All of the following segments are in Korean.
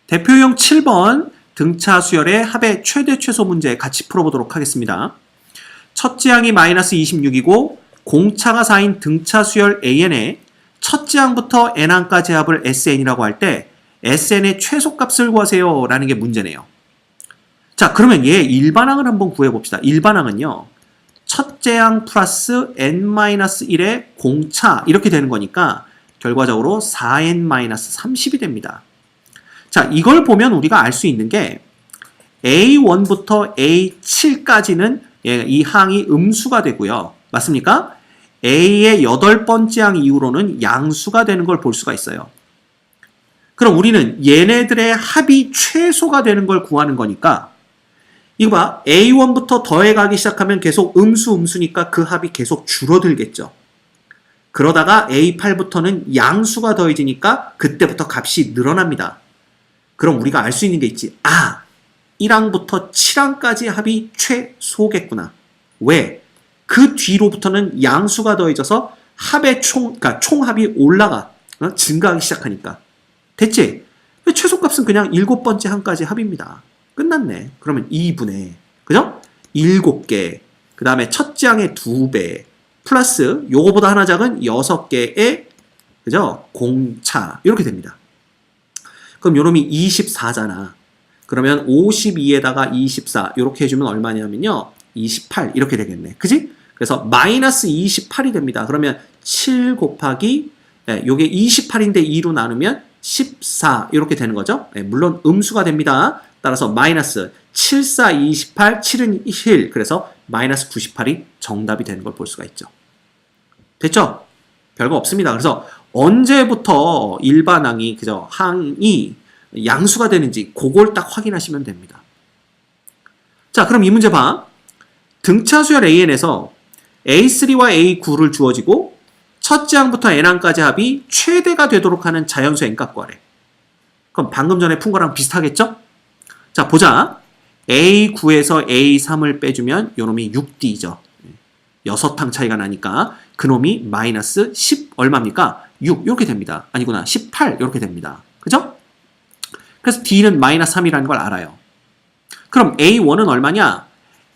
대표용 7번 등차 수열의 합의 최대 최소 문제 같이 풀어보도록 하겠습니다. 첫째 항이 마이너스 26이고 공차가 4인 등차 수열 AN에 첫째 항부터 N항까지 합을 SN이라고 할 때 SN의 최소값을 구하세요 라는 게 문제네요. 자, 그러면 얘 일반항을 한번 구해봅시다. 일반항은요, 첫째 항 플러스 N-1의 공차 이렇게 되는 거니까 결과적으로 4N-30이 됩니다. 자, 이걸 보면 우리가 알 수 있는 게 A1부터 A7까지는 이 항이 음수가 되고요. 맞습니까? A의 8번째 항 이후로는 양수가 되는 걸 볼 수가 있어요. 그럼 우리는 얘네들의 합이 최소가 되는 걸 구하는 거니까 이거 봐. A1부터 더해가기 시작하면 계속 음수니까 그 합이 계속 줄어들겠죠. 그러다가 A8부터는 양수가 더해지니까 그때부터 값이 늘어납니다. 그럼 우리가 알 수 있는 게 있지. 1항부터 7항까지 합이 최소겠구나. 왜? 그 뒤로부터는 양수가 더해져서 합의 그러니까 총합이 올라가. 증가하기 시작하니까. 됐지? 최소값은 그냥 7번째 항까지 합입니다. 끝났네. 그러면 2분의, 그죠? 7개. 그 다음에 첫째 항의 2배. 플러스 요거보다 하나 작은 6개의, 그죠? 공차. 이렇게 됩니다. 그럼 요놈이 24잖아. 그러면 52에다가 24 이렇게 해주면 얼마냐면요. 28 이렇게 되겠네. 그지? 그래서 마이너스 28이 됩니다. 그러면 7 곱하기 요게 28인데 2로 나누면 14 이렇게 되는 거죠. 물론 음수가 됩니다. 따라서 마이너스 7, 4, 28, 7은 1 그래서 마이너스 98이 정답이 되는 걸 볼 수가 있죠. 됐죠? 별거 없습니다. 그래서 언제부터 일반항이 그죠? 항이 양수가 되는지 그걸 딱 확인하시면 됩니다. 자, 그럼 이 문제 봐. 등차 수열 AN에서 A3와 A9를 주어지고 첫째 항부터 N항까지 합이 최대가 되도록 하는 자연수 N값 구하래. 그럼 방금 전에 푼 거랑 비슷하겠죠? 자, 보자. A9에서 A3을 빼주면 요놈이 6D죠. 6항 차이가 나니까 그놈이 마이너스 10 얼마입니까? 6 이렇게 됩니다. 아니구나. 18 이렇게 됩니다. 그죠? 그래서 D는 마이너스 3이라는 걸 알아요. 그럼 A1은 얼마냐?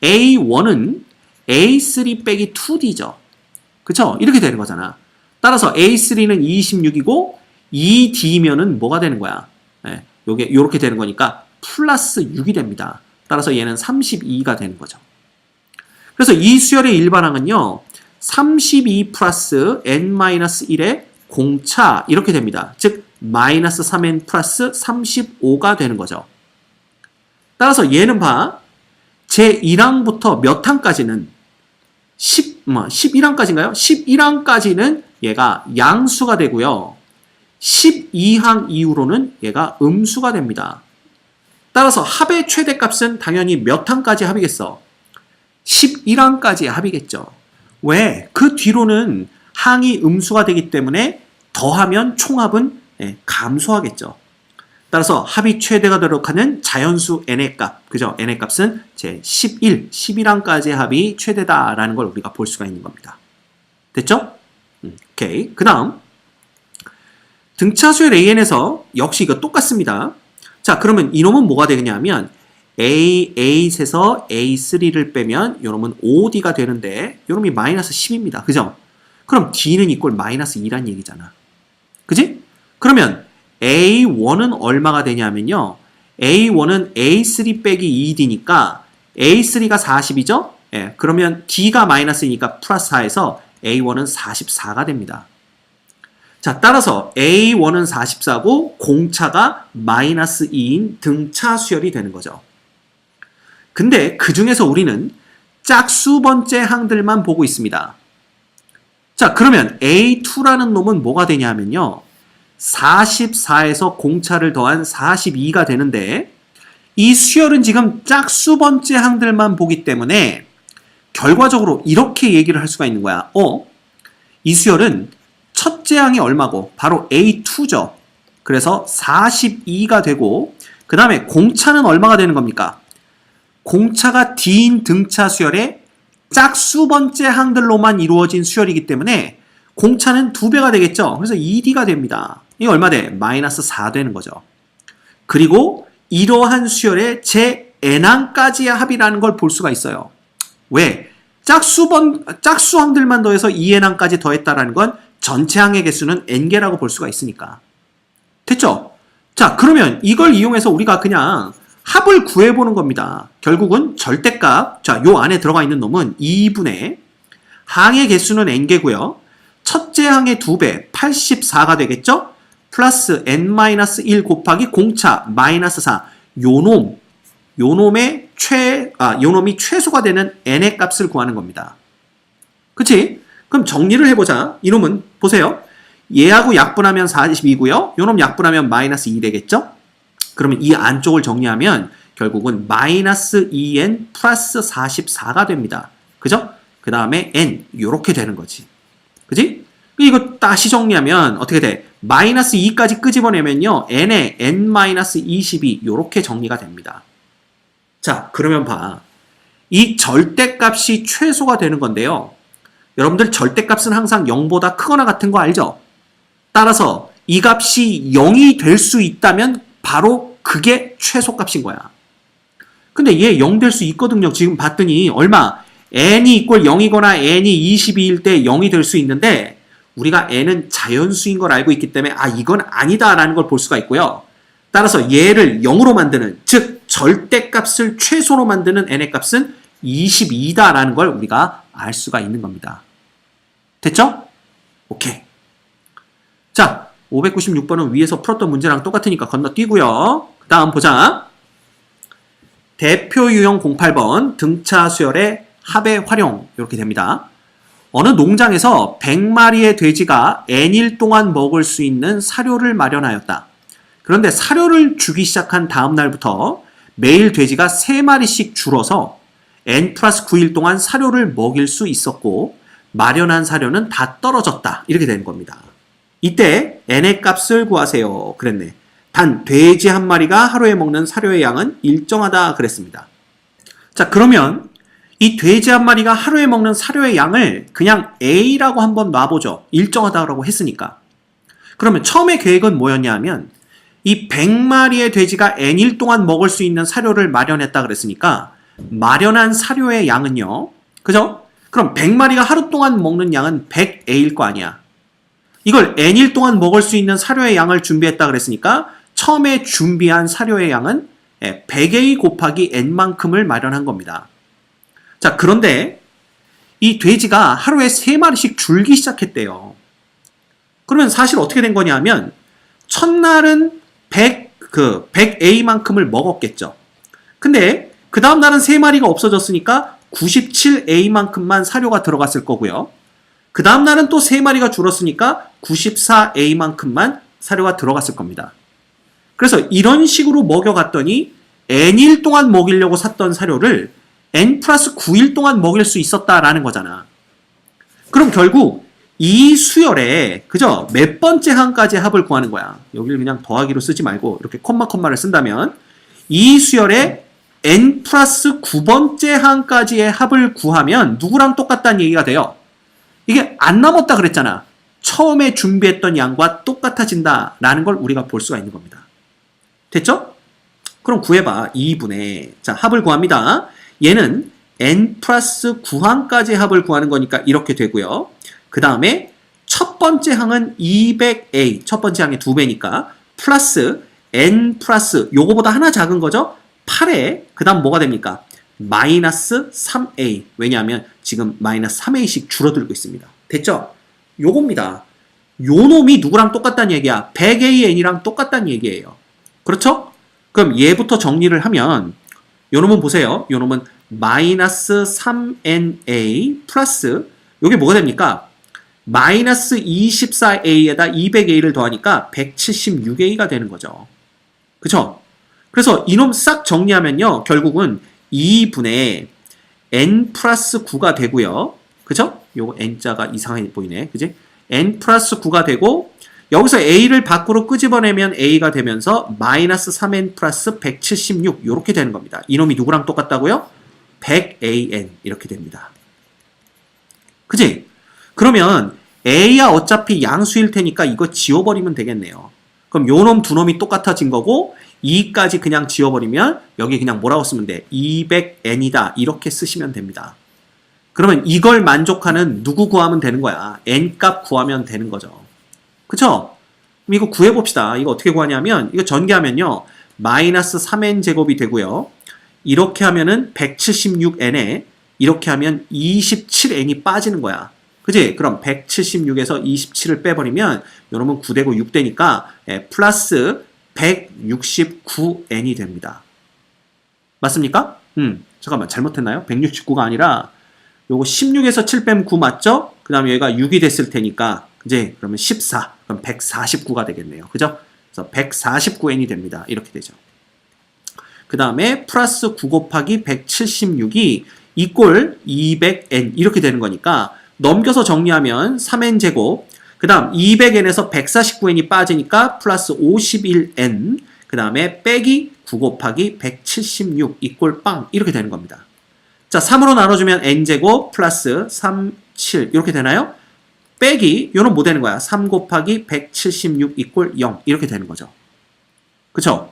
A1은 A3 빼기 2D죠. 그쵸? 이렇게 되는 거잖아. 따라서 A3는 26이고 2D면은 뭐가 되는 거야? 요게 요렇게 되는 거니까 플러스 6이 됩니다. 따라서 얘는 32가 되는 거죠. 그래서 이 수열의 일반항은요. 32 플러스 N-1의 공차 이렇게 됩니다. 즉 마이너스 3N 플러스 35가 되는 거죠. 따라서 얘는 봐. 제1항부터 몇 항까지는 11항까지인가요? 11항까지는 얘가 양수가 되고요. 12항 이후로는 얘가 음수가 됩니다. 따라서 합의 최대값은 당연히 몇 항까지 합이겠어? 11항까지 합이겠죠. 왜? 그 뒤로는 항이 음수가 되기 때문에 더하면 총합은 감소하겠죠. 따라서 합이 최대가 되도록 하는 자연수 n의 값, 그죠? n의 값은 제 11항까지 합이 최대다라는 걸 우리가 볼 수가 있는 겁니다. 됐죠? 오케이. 그 다음 등차 수열 AN에서 역시 이거 똑같습니다. 자, 그러면 이놈은 뭐가 되겠냐면 A8에서 A3를 빼면 이놈은 5D가 되는데 이놈이 마이너스 10입니다. 그죠? 그럼 D는 이꼴 마이너스 2란 얘기잖아. 그지? 그러면 A1은 얼마가 되냐면요. A1은 A3 빼기 2D니까 A3가 40이죠? 예, 그러면 D가 마이너스니까 플러스 4에서 A1은 44가 됩니다. 자, 따라서 A1은 44고 공차가 마이너스 2인 등차 수열이 되는 거죠. 근데 그 중에서 우리는 짝수 번째 항들만 보고 있습니다. 자, 그러면 A2라는 놈은 뭐가 되냐면요. 44에서 공차를 더한 42가 되는데 이 수열은 지금 짝수 번째 항들만 보기 때문에 결과적으로 이렇게 얘기를 할 수가 있는 거야. 이 수열은 첫째 항이 얼마고? 바로 A2죠. 그래서 42가 되고 그 다음에 공차는 얼마가 되는 겁니까? 공차가 D인 등차 수열의 짝수 번째 항들로만 이루어진 수열이기 때문에 공차는 2배가 되겠죠. 그래서 2D가 됩니다. 이게 얼마 돼? 마이너스 4 되는 거죠. 그리고 이러한 수열의 제 n항까지의 합이라는 걸 볼 수가 있어요. 왜? 짝수항들만 더해서 2n항까지 더했다라는 건 전체 항의 개수는 n개라고 볼 수가 있으니까. 됐죠? 자, 그러면 이걸 이용해서 우리가 그냥 합을 구해보는 겁니다. 결국은 절대값, 자, 요 안에 들어가 있는 놈은 2분의 항의 개수는 n개고요. 첫째 항의 2배, 84가 되겠죠? 플러스 n-1 곱하기 공차 마이너스 4. 요 놈이 최소가 되는 n의 값을 구하는 겁니다. 그치? 그럼 정리를 해보자. 이놈은 보세요. 얘하고 약분하면 42고요. 요놈 약분하면 마이너스 2 되겠죠? 그러면 이 안쪽을 정리하면 결국은 마이너스 2n 플러스 44가 됩니다. 그죠? 그 다음에 n 요렇게 되는 거지. 그지? 이거 다시 정리하면 어떻게 돼? 마이너스 2까지 끄집어내면요. n에 n-22 요렇게 정리가 됩니다. 자, 그러면 봐. 이 절대값이 최소가 되는 건데요. 여러분들 절대값은 항상 0보다 크거나 같은 거 알죠? 따라서 이 값이 0이 될 수 있다면 바로 그게 최소값인 거야. 근데 얘 0 될 수 있거든요. 지금 봤더니 얼마? n이 이꼴 0이거나 n이 22일 때 0이 될 수 있는데 우리가 n은 자연수인 걸 알고 있기 때문에 아 이건 아니다라는 걸 볼 수가 있고요. 따라서 얘를 0으로 만드는 즉 절대값을 최소로 만드는 n의 값은 22다라는 걸 우리가 알 수가 있는 겁니다. 됐죠? 오케이. 자, 596번은 위에서 풀었던 문제랑 똑같으니까 건너뛰고요. 그 다음 보자. 대표 유형 08번 등차 수열의 합의 활용 이렇게 됩니다. 어느 농장에서 100마리의 돼지가 n일 동안 먹을 수 있는 사료를 마련하였다. 그런데 사료를 주기 시작한 다음 날부터 매일 돼지가 3마리씩 줄어서 n 플러스 9일 동안 사료를 먹일 수 있었고 마련한 사료는 다 떨어졌다. 이렇게 되는 겁니다. 이때 n의 값을 구하세요. 그랬네. 단 돼지 한 마리가 하루에 먹는 사료의 양은 일정하다 그랬습니다. 자, 그러면 이 돼지 한 마리가 하루에 먹는 사료의 양을 그냥 A라고 한번 놔보죠. 일정하다고 했으니까. 그러면 처음에 계획은 뭐였냐 하면 이 100마리의 돼지가 N일 동안 먹을 수 있는 사료를 마련했다 그랬으니까 마련한 사료의 양은요. 그죠? 그럼 100마리가 하루 동안 먹는 양은 100A일 거 아니야. 이걸 N일 동안 먹을 수 있는 사료의 양을 준비했다 그랬으니까 처음에 준비한 사료의 양은 100A 곱하기 N만큼을 마련한 겁니다. 자, 그런데 이 돼지가 하루에 3마리씩 줄기 시작했대요. 그러면 사실 어떻게 된 거냐 하면 첫날은 100A만큼을 먹었겠죠. 근데 그 다음 날은 3마리가 없어졌으니까 97A만큼만 사료가 들어갔을 거고요. 그 다음 날은 또 3마리가 줄었으니까 94A만큼만 사료가 들어갔을 겁니다. 그래서 이런 식으로 먹여갔더니 N일 동안 먹이려고 샀던 사료를 N 플러스 9일 동안 먹일 수 있었다라는 거잖아. 그럼 결국 이 수열에 그죠? 몇 번째 항까지 합을 구하는 거야. 여기를 그냥 더하기로 쓰지 말고 이렇게 콤마를 쓴다면 이 수열에 N 플러스 9번째 항까지의 합을 구하면 누구랑 똑같다는 얘기가 돼요? 이게 안 남았다 그랬잖아. 처음에 준비했던 양과 똑같아진다라는 걸 우리가 볼 수가 있는 겁니다. 됐죠? 그럼 구해봐. 2분의 자 합을 구합니다. 얘는 n 플러스 9항까지 합을 구하는 거니까 이렇게 되고요. 그 다음에 첫 번째 항은 200A, 첫 번째 항의 2배니까 플러스 n 플러스 요거보다 하나 작은 거죠? 8에 그 다음 뭐가 됩니까? 마이너스 3A. 왜냐하면 지금 마이너스 3A씩 줄어들고 있습니다. 됐죠? 요겁니다. 요 놈이 누구랑 똑같다는 얘기야? 100AN이랑 똑같다는 얘기예요. 그렇죠? 그럼 얘부터 정리를 하면 요 놈은 보세요. 요 놈은 마이너스 3NA 플러스 요게 뭐가 됩니까? 마이너스 24A에다 200A를 더하니까 176A가 되는 거죠. 그쵸? 그래서 이놈 싹 정리하면요. 결국은 2분의 N 플러스 9가 되고요. 그쵸? 요거 N자가 이상하게 보이네. 그지? N 플러스 9가 되고 여기서 A를 밖으로 끄집어내면 A가 되면서 마이너스 3N 플러스 176 이렇게 되는 겁니다. 이놈이 누구랑 똑같다고요? 100AN 이렇게 됩니다. 그지? 그러면 A야 어차피 양수일 테니까 이거 지워버리면 되겠네요. 그럼 요 놈 두 놈이 똑같아진 거고 2까지 그냥 지워버리면 여기 그냥 뭐라고 쓰면 돼? 200n이다. 이렇게 쓰시면 됩니다. 그러면 이걸 만족하는 누구 구하면 되는 거야? n값 구하면 되는 거죠. 그쵸? 그럼 이거 구해봅시다. 이거 어떻게 구하냐면 이거 전개하면요. 마이너스 3n제곱이 되고요. 이렇게 하면은 176n에 이렇게 하면 27n이 빠지는 거야. 그지? 그럼 176에서 27을 빼버리면 요놈은 9되고 6되니까 플러스 169n이 됩니다. 맞습니까? 잠깐만 잘못했나요? 169가 아니라 요거 16에서 7 빼면 9 맞죠? 그 다음에 여기가 6이 됐을 테니까 그지? 그러면 14 그럼 149가 되겠네요. 그죠? 그래서 149n이 됩니다. 이렇게 되죠. 그 다음에 플러스 9 곱하기 176이 이꼴 200n 이렇게 되는 거니까 넘겨서 정리하면 3n제곱 그 다음 200n에서 149n이 빠지니까 플러스 51n 그 다음에 빼기 9 곱하기 176 이꼴 빵 이렇게 되는 겁니다. 자 3으로 나눠주면 n제곱 플러스 3, 7 이렇게 되나요? 빼기 요는 뭐 되는 거야? 3 곱하기 176 이꼴 0 이렇게 되는 거죠. 그쵸?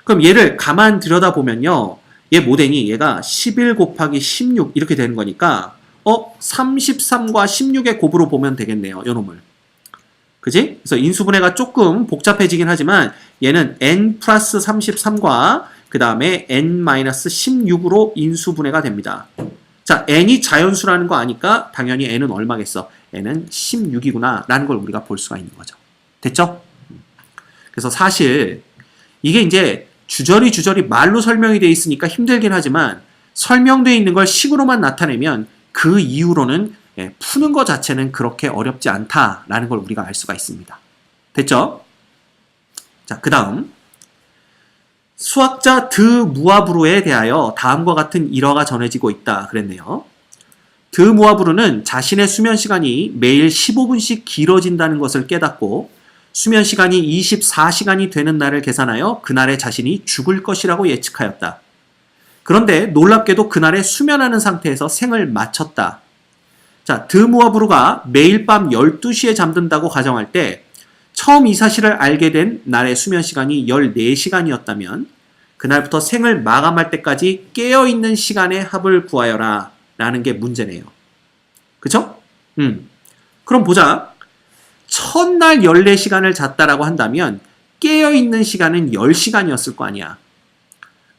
그럼 얘를 가만 들여다보면요. 얘 뭐 되니? 얘가 11 곱하기 16 이렇게 되는 거니까 33과 16의 곱으로 보면 되겠네요. 요 놈을. 그지? 그래서 인수분해가 조금 복잡해지긴 하지만 얘는 n 플러스 33과 그 다음에 n-16으로 인수분해가 됩니다. 자, n이 자연수라는 거 아니까 당연히 n은 얼마겠어? n은 16이구나 라는 걸 우리가 볼 수가 있는 거죠. 됐죠? 그래서 사실 이게 이제 주저리 말로 설명이 되어 있으니까 힘들긴 하지만 설명되어 있는 걸 식으로만 나타내면 그 이후로는 푸는 것 자체는 그렇게 어렵지 않다라는 걸 우리가 알 수가 있습니다. 됐죠? 자, 그 다음 수학자 드 무아브루에 대하여 다음과 같은 일화가 전해지고 있다 그랬네요. 드 무아브루는 자신의 수면 시간이 매일 15분씩 길어진다는 것을 깨닫고 수면 시간이 24시간이 되는 날을 계산하여 그날에 자신이 죽을 것이라고 예측하였다. 그런데 놀랍게도 그날에 수면하는 상태에서 생을 마쳤다. 자, 드 무아브루가 매일 밤 12시에 잠든다고 가정할 때 처음 이 사실을 알게 된 날의 수면 시간이 14시간이었다면 그날부터 생을 마감할 때까지 깨어있는 시간의 합을 구하여라 라는 게 문제네요. 그쵸? 그럼 보자. 첫날 14시간을 잤다라고 한다면 깨어있는 시간은 10시간이었을 거 아니야.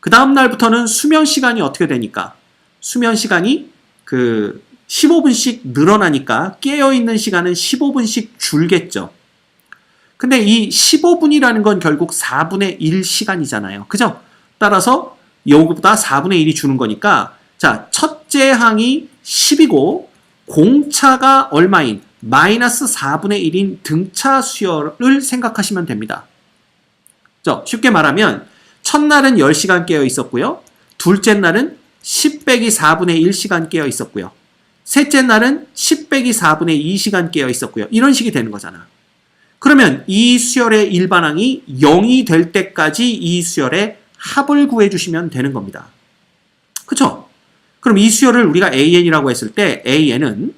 그 다음 날부터는 수면 시간이 어떻게 되니까? 수면 시간이 15분씩 늘어나니까 깨어있는 시간은 15분씩 줄겠죠. 근데 이 15분이라는 건 결국 4분의 1 시간이잖아요. 그죠? 따라서 요거보다 4분의 1이 주는 거니까 자, 첫째 항이 10이고 공차가 얼마인? 마이너스 4분의 1인 등차 수열을 생각하시면 됩니다. 쉽게 말하면 첫날은 10시간 깨어 있었고요. 둘째 날은 10 빼기 4분의 1시간 깨어 있었고요. 셋째 날은 10 빼기 4분의 2시간 깨어 있었고요. 이런 식이 되는 거잖아. 그러면 이 수열의 일반항이 0이 될 때까지 이 수열의 합을 구해주시면 되는 겁니다. 그쵸? 그럼 이 수열을 우리가 AN이라고 했을 때 AN은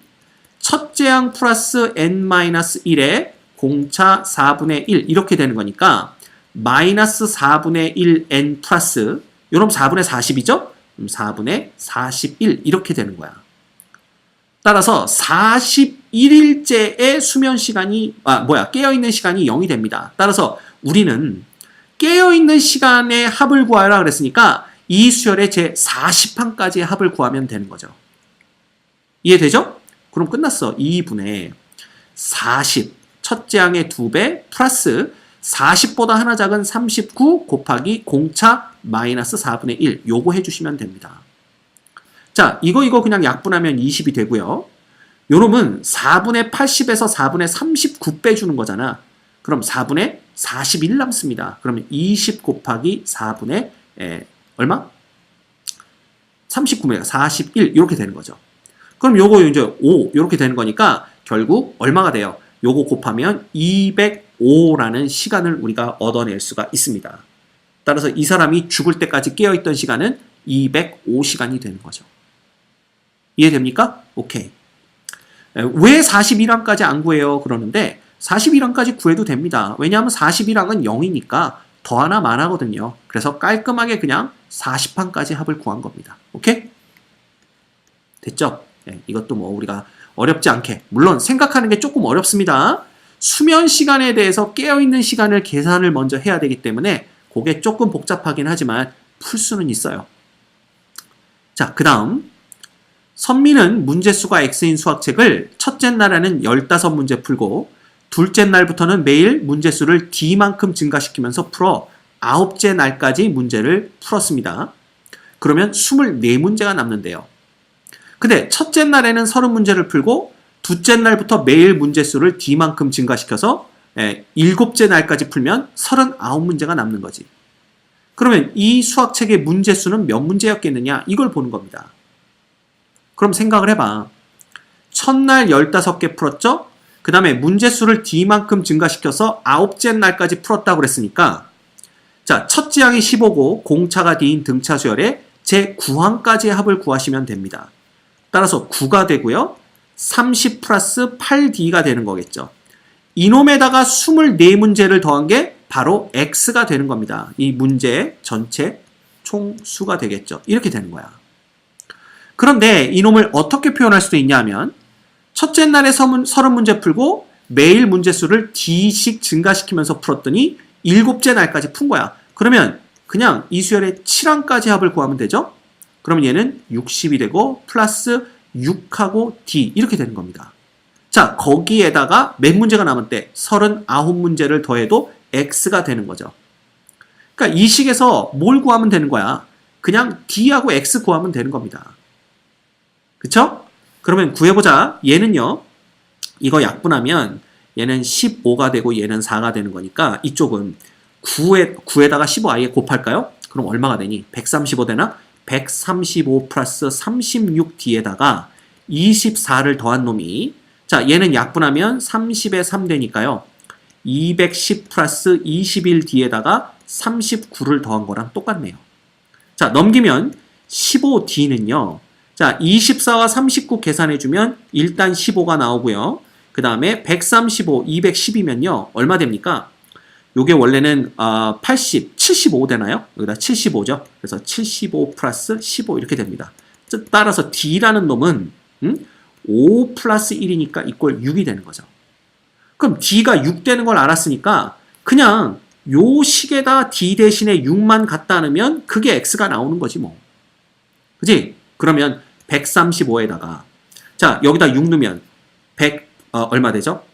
첫째 항 플러스 n-1에 공차 4분의 1 이렇게 되는 거니까 마이너스 4분의 1n 플러스 요럼 4분의 40이죠? 4분의 41 이렇게 되는 거야. 따라서 41일째의 수면 시간이 깨어있는 시간이 0이 됩니다. 따라서 우리는 깨어있는 시간의 합을 구하라 그랬으니까 이 수열의 제 40항까지의 합을 구하면 되는 거죠. 이해되죠? 그럼 끝났어. 2분의 40 첫째 항의 2배 플러스 40보다 하나 작은 39 곱하기 공차 마이너스 4분의 1 요거 해주시면 됩니다. 자, 이거 그냥 약분하면 20이 되고요. 요놈은 4분의 80에서 4분의 39 빼주는 거잖아. 그럼 4분의 41 남습니다. 그러면 20 곱하기 4분의 얼마? 39분의 41 이렇게 되는 거죠. 그럼 요거 이제 5 이렇게 되는 거니까 결국 얼마가 돼요? 요거 곱하면 205라는 시간을 우리가 얻어낼 수가 있습니다. 따라서 이 사람이 죽을 때까지 깨어있던 시간은 205시간이 되는 거죠. 이해됩니까? 오케이. 왜 41항까지 안 구해요? 그러는데 41항까지 구해도 됩니다. 왜냐하면 41항은 0이니까 더 하나 만하거든요. 그래서 깔끔하게 그냥 40판까지 합을 구한 겁니다. 오케이? 됐죠? 네, 이것도 뭐 우리가 어렵지 않게, 물론 생각하는 게 조금 어렵습니다. 수면 시간에 대해서 깨어있는 시간을 계산을 먼저 해야 되기 때문에 그게 조금 복잡하긴 하지만 풀 수는 있어요. 자, 그 다음 선미는 문제수가 X인 수학책을 첫째 날에는 15문제 풀고 둘째 날부터는 매일 문제수를 D만큼 증가시키면서 풀어 9째 날까지 문제를 풀었습니다. 그러면 24문제가 남는데요. 근데 첫째 날에는 30문제를 풀고 둘째 날부터 매일 문제수를 D만큼 증가시켜서 7째 날까지 풀면 39문제가 남는 거지. 그러면 이 수학책의 문제수는 몇 문제였겠느냐? 이걸 보는 겁니다. 그럼 생각을 해봐. 첫날 15개 풀었죠? 그 다음에 문제수를 D만큼 증가시켜서 9째 날까지 풀었다고 그랬으니까 자, 첫째 항이 15고 공차가 D인 등차 수열의 제9항까지의 합을 구하시면 됩니다. 따라서 9가 되고요. 30 플러스 8D가 되는 거겠죠. 이놈에다가 24문제를 더한 게 바로 X가 되는 겁니다. 이 문제 전체 총수가 되겠죠. 이렇게 되는 거야. 그런데 이놈을 어떻게 표현할 수도 있냐 하면 첫째 날에 30문제 풀고 매일 문제수를 D씩 증가시키면서 풀었더니 7째 날까지 푼 거야. 그러면 그냥 이 수열의 7항까지 합을 구하면 되죠. 그러면 얘는 60이 되고 플러스 6하고 D 이렇게 되는 겁니다. 자, 거기에다가 몇 문제가 남은 때 39문제를 더해도 X가 되는 거죠. 그러니까 이 식에서 뭘 구하면 되는 거야? 그냥 D하고 X 구하면 되는 겁니다. 그쵸? 그러면 구해보자. 얘는요. 이거 약분하면 얘는 15가 되고 얘는 4가 되는 거니까 이쪽은 9에다가 15 아예 곱할까요? 그럼 얼마가 되니? 135 되나? 135 플러스 36D에다가 24를 더한 놈이 자 얘는 약분하면 30에 3 되니까요. 210 플러스 21D에다가 39를 더한 거랑 똑같네요. 자 넘기면 15D는요. 자 24와 39 계산해주면 일단 15가 나오고요. 그 다음에 135, 210이면요. 얼마 됩니까? 요게 원래는 80, 75 되나요? 여기다 75죠. 그래서 75 플러스 15 이렇게 됩니다. 따라서 D라는 놈은 5 플러스 1이니까 이꼴 6이 되는 거죠. 그럼 D가 6 되는 걸 알았으니까 그냥 요 식에다 D 대신에 6만 갖다 놓으면 그게 X가 나오는 거지 뭐. 그지? 그러면 135에다가 자 여기다 6 넣으면 100 얼마 되죠?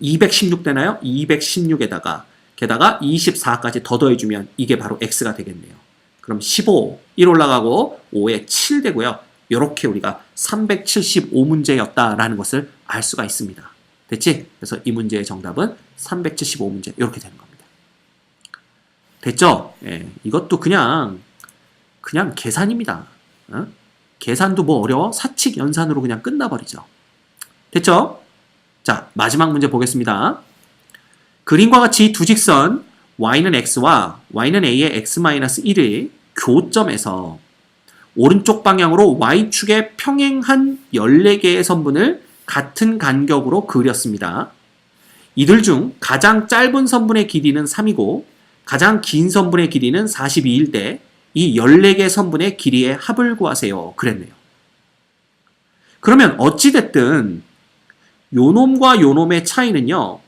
216 되나요? 216에다가 게다가 24까지 더 더해주면 이게 바로 X가 되겠네요. 그럼 15, 1 올라가고 5에 7 되고요. 이렇게 우리가 375문제였다라는 것을 알 수가 있습니다. 됐지? 그래서 이 문제의 정답은 375문제 이렇게 되는 겁니다. 됐죠? 예, 이것도 그냥 계산입니다. 어? 계산도 뭐 어려워? 사칙 연산으로 그냥 끝나버리죠. 됐죠? 자, 마지막 문제 보겠습니다. 그림과 같이 두 직선 y는 x와 y는 a의 x-1의 교점에서 오른쪽 방향으로 y축에 평행한 14개의 선분을 같은 간격으로 그렸습니다. 이들 중 가장 짧은 선분의 길이는 3이고 가장 긴 선분의 길이는 42일 때 이 14개 선분의 길이의 합을 구하세요. 그랬네요. 그러면 어찌됐든 요놈과 요놈의 차이는요.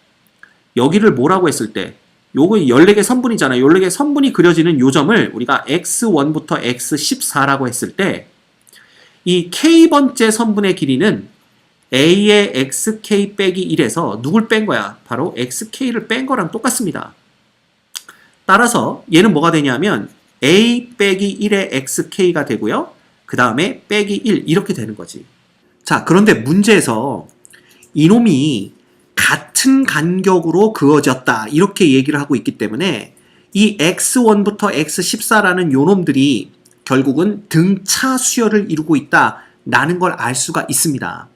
여기를 뭐라고 했을 때 요거 14개 선분이잖아요. 14개 선분이 그려지는 요 점을 우리가 x1부터 x14라고 했을 때 이 k번째 선분의 길이는 a의 xk 빼기 1에서 누굴 뺀 거야? 바로 xk를 뺀 거랑 똑같습니다. 따라서 얘는 뭐가 되냐면 a 빼기 1의 xk가 되고요. 그 다음에 빼기 1 이렇게 되는 거지. 자, 그런데 문제에서 이놈이 같은 간격으로 그어졌다 이렇게 얘기를 하고 있기 때문에 이 x1부터 x14라는 요놈들이 결국은 등차 수열을 이루고 있다라는 걸 알 수가 있습니다.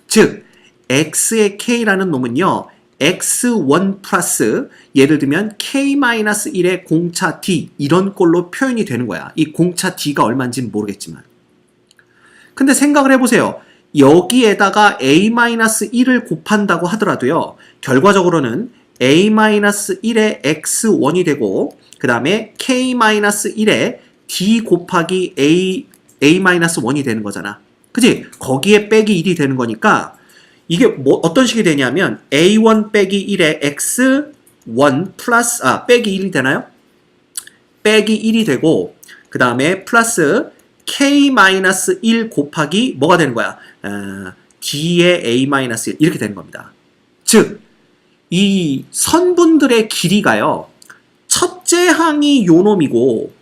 즉 x의 k라는 놈은요 x1 플러스 예를 들면 k-1의 공차 d 이런 꼴로 표현이 되는 거야. 이 공차 d가 얼마인지는 모르겠지만 근데 생각을 해보세요. 여기에다가 a-1을 곱한다고 하더라도요. 결과적으로는 a-1의 x1이 되고 그 다음에 k-1의 d 곱하기 a-1이 되는 거잖아. 그치? 거기에 빼기 1이 되는 거니까 이게 뭐 어떤 식이 되냐면 a1 빼기 1의 x1 플러스 빼기 1이 되나요? 빼기 1이 되고 그 다음에 플러스 k-1 곱하기 뭐가 되는 거야? d의 a-1 이렇게 되는 겁니다. 즉, 이 선분들의 길이가요. 첫째 항이 요놈이고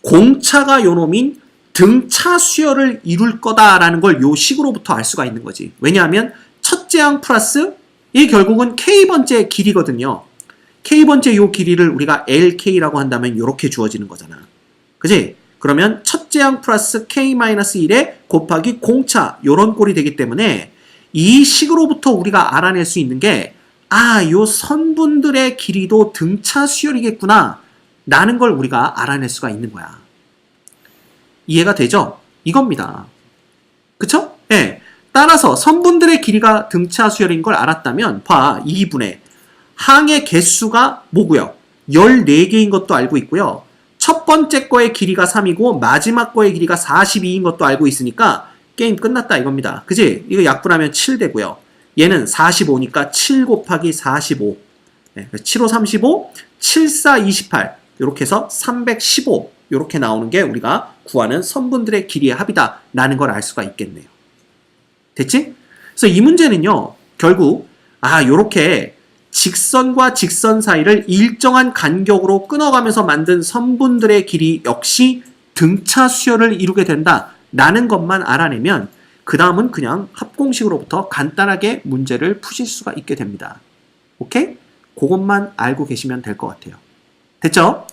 공차가 요놈인 등차 수열을 이룰 거다라는 걸 요 식으로부터 알 수가 있는 거지. 왜냐하면 첫째 항 플러스 이 결국은 k번째 길이거든요. k번째 요 길이를 우리가 lk라고 한다면 이렇게 주어지는 거잖아. 그지? 그러면 첫째 항 플러스 k-1에 곱하기 공차 요런 꼴이 되기 때문에 이 식으로부터 우리가 알아낼 수 있는 게 요 선분들의 길이도 등차 수열이겠구나 라는 걸 우리가 알아낼 수가 있는 거야. 이해가 되죠? 이겁니다. 그쵸? 예. 따라서 선분들의 길이가 등차 수열인 걸 알았다면 봐. 2분의 항의 개수가 뭐고요? 14개인 것도 알고 있고요. 첫 번째 거의 길이가 3이고 마지막 거의 길이가 42인 것도 알고 있으니까 게임 끝났다 이겁니다. 그지? 이거 약분하면 7 되고요. 얘는 45니까 7 곱하기 45. 네, 7, 5, 35, 7, 4, 28. 이렇게 해서 315. 이렇게 나오는 게 우리가 구하는 선분들의 길이의 합이다 라는 걸 알 수가 있겠네요. 됐지? 그래서 이 문제는요. 결국 요렇게 직선과 직선 사이를 일정한 간격으로 끊어가면서 만든 선분들의 길이 역시 등차 수열을 이루게 된다 라는 것만 알아내면 그 다음은 그냥 합공식으로부터 간단하게 문제를 푸실 수가 있게 됩니다. 오케이? 그것만 알고 계시면 될 것 같아요. 됐죠?